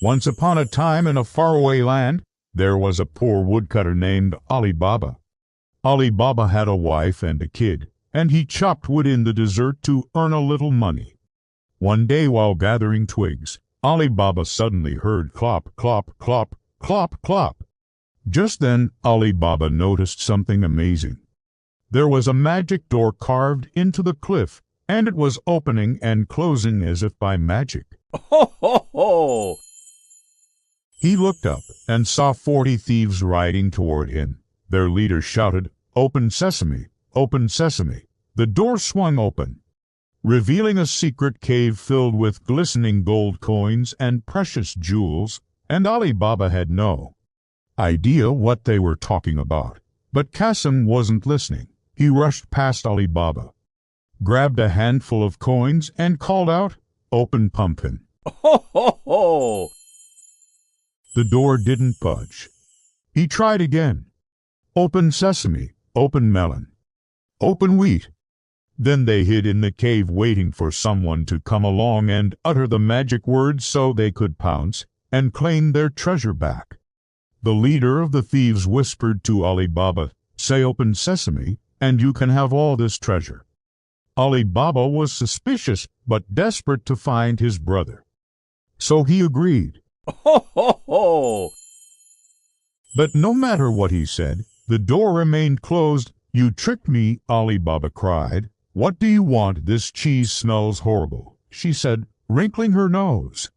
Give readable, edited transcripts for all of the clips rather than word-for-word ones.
Once upon a time in a faraway land, there was a poor woodcutter named Ali Baba. Ali Baba had a wife and a kid, and he chopped wood in the desert to earn a little money. One day while gathering twigs, Ali Baba suddenly heard clop, clop, clop, clop, clop. Just then, Ali Baba noticed something amazing. There was a magic door carved into the cliff, and it was opening and closing as if by magic. Ho, ho, ho! He looked up and saw 40 thieves riding toward him. Their leader shouted, "Open sesame! Open sesame!" The door swung open, revealing a secret cave filled with glistening gold coins and precious jewels, and Ali Baba had no idea what they were talking about. But Qasim wasn't listening. He rushed past Ali Baba, grabbed a handful of coins, and called out, "Open pumpkin!" Ho, ho, ho! The door didn't budge. He tried again. "Open sesame, open melon, open wheat." Then they hid in the cave waiting for someone to come along and utter the magic words so they could pounce and claim their treasure back. The leader of the thieves whispered to Ali Baba, "Say open sesame, and you can have all this treasure." Ali Baba was suspicious but desperate to find his brother. So he agreed. Ho, ho, ho! But no matter what he said, the door remained closed. "You tricked me," Ali Baba cried. "What do you want? This cheese smells horrible," she said, wrinkling her nose.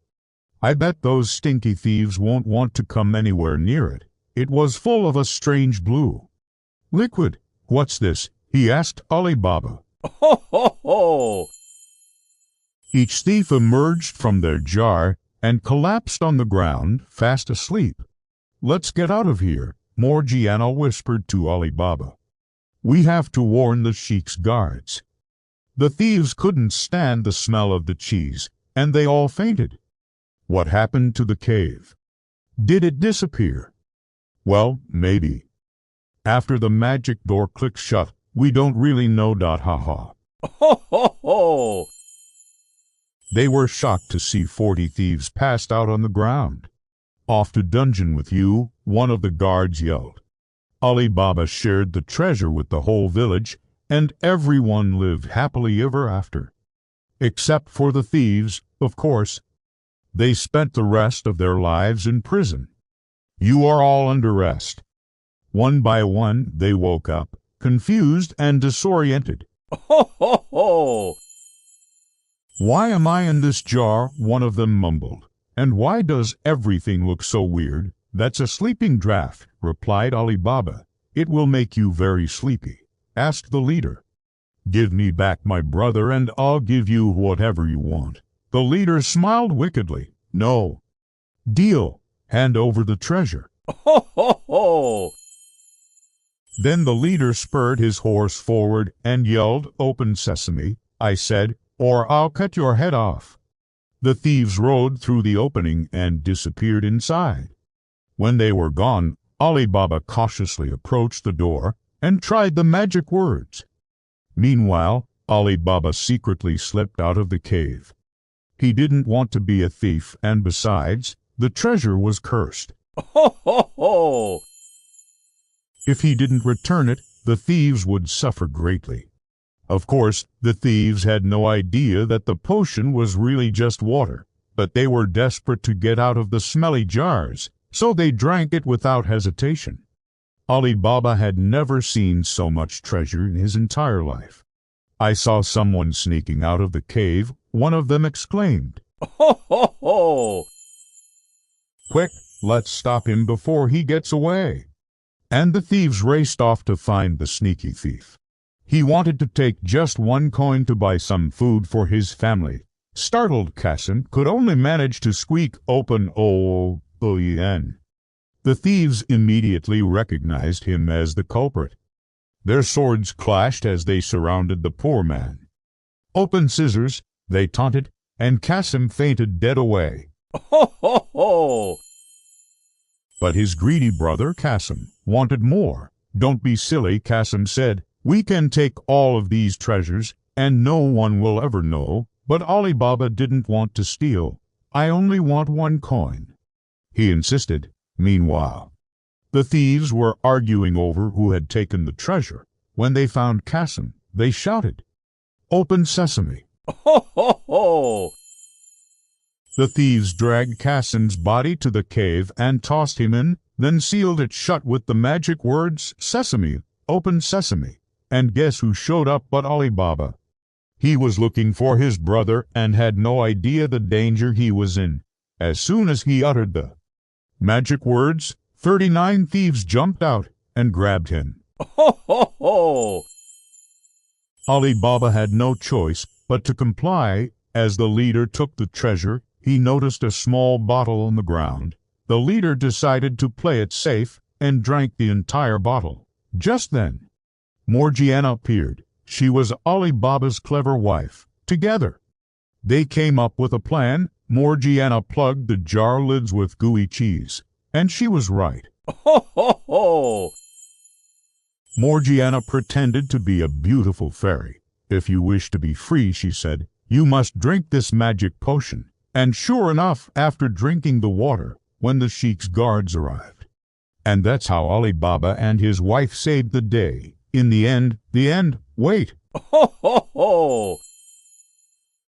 "I bet those stinky thieves won't want to come anywhere near it." It was full of a strange blue liquid. "What's this?" he asked Ali Baba. Ho, ho, ho! Each thief emerged from their jar and collapsed on the ground, fast asleep. "Let's get out of here," Morgiana whispered to Ali Baba. "We have to warn the sheik's guards." The thieves couldn't stand the smell of the cheese, and they all fainted. What happened to the cave? Did it disappear? Well, maybe. After the magic door clicked shut, we don't really know. Ha ha. Ho, ho, ho! They were shocked to see 40 thieves passed out on the ground. "Off to dungeon with you," one of the guards yelled. Ali Baba shared the treasure with the whole village, and everyone lived happily ever after. Except for the thieves, of course. They spent the rest of their lives in prison. You are all under arrest. One by one, they woke up, confused and disoriented. Ho, ho, ho! "Why am I in this jar?" one of them mumbled. "And why does everything look so weird?" "That's a sleeping draught," replied Ali Baba. "It will make you very sleepy." Asked the leader. "Give me back my brother and I'll give you whatever you want." The leader smiled wickedly. "No. Deal. Hand over the treasure." Ho, ho, ho! Then the leader spurred his horse forward and yelled, "Open sesame," I said, "or I'll cut your head off." The thieves rode through the opening and disappeared inside. When they were gone, Ali Baba cautiously approached the door and tried the magic words. Meanwhile, Ali Baba secretly slipped out of the cave. He didn't want to be a thief, and besides, the treasure was cursed. Ho, ho, ho! If he didn't return it, the thieves would suffer greatly. Of course, the thieves had no idea that the potion was really just water, but they were desperate to get out of the smelly jars, so they drank it without hesitation. Ali Baba had never seen so much treasure in his entire life. "I saw someone sneaking out of the cave," one of them exclaimed. Ho, ho, ho! "Quick, let's stop him before he gets away." And the thieves raced off to find the sneaky thief. He wanted to take just one coin to buy some food for his family. Startled Qasim could only manage to squeak, "Open O-O-E-N." The thieves immediately recognized him as the culprit. Their swords clashed as they surrounded the poor man. "Open scissors," they taunted, and Qasim fainted dead away. Ho, ho, ho! But his greedy brother Qasim wanted more. "Don't be silly," Qasim said. "We can take all of these treasures, and no one will ever know." But Ali Baba didn't want to steal. "I only want one coin." he insisted. Meanwhile, the thieves were arguing over who had taken the treasure. When they found Cassim, they shouted, "Open sesame!" Ho, ho, ho! The thieves dragged Cassim's body to the cave and tossed him in, then sealed it shut with the magic words, "Sesame, open sesame." And guess who showed up but Ali Baba? He was looking for his brother and had no idea the danger he was in. As soon as he uttered the magic words, 39 thieves jumped out and grabbed him. Ho, ho, ho! Ali Baba had no choice but to comply. As the leader took the treasure, he noticed a small bottle on the ground. The leader decided to play it safe and drank the entire bottle. Just then, Morgiana appeared. She was Ali Baba's clever wife. Together, they came up with a plan. Morgiana plugged the jar lids with gooey cheese, and she was right. Ho, ho, ho! Morgiana pretended to be a beautiful fairy. "If you wish to be free," she said, "you must drink this magic potion." And sure enough, after drinking the water, when the sheik's guards arrived. And that's how Ali Baba and his wife saved the day. In the end, wait. Ho, ho, ho!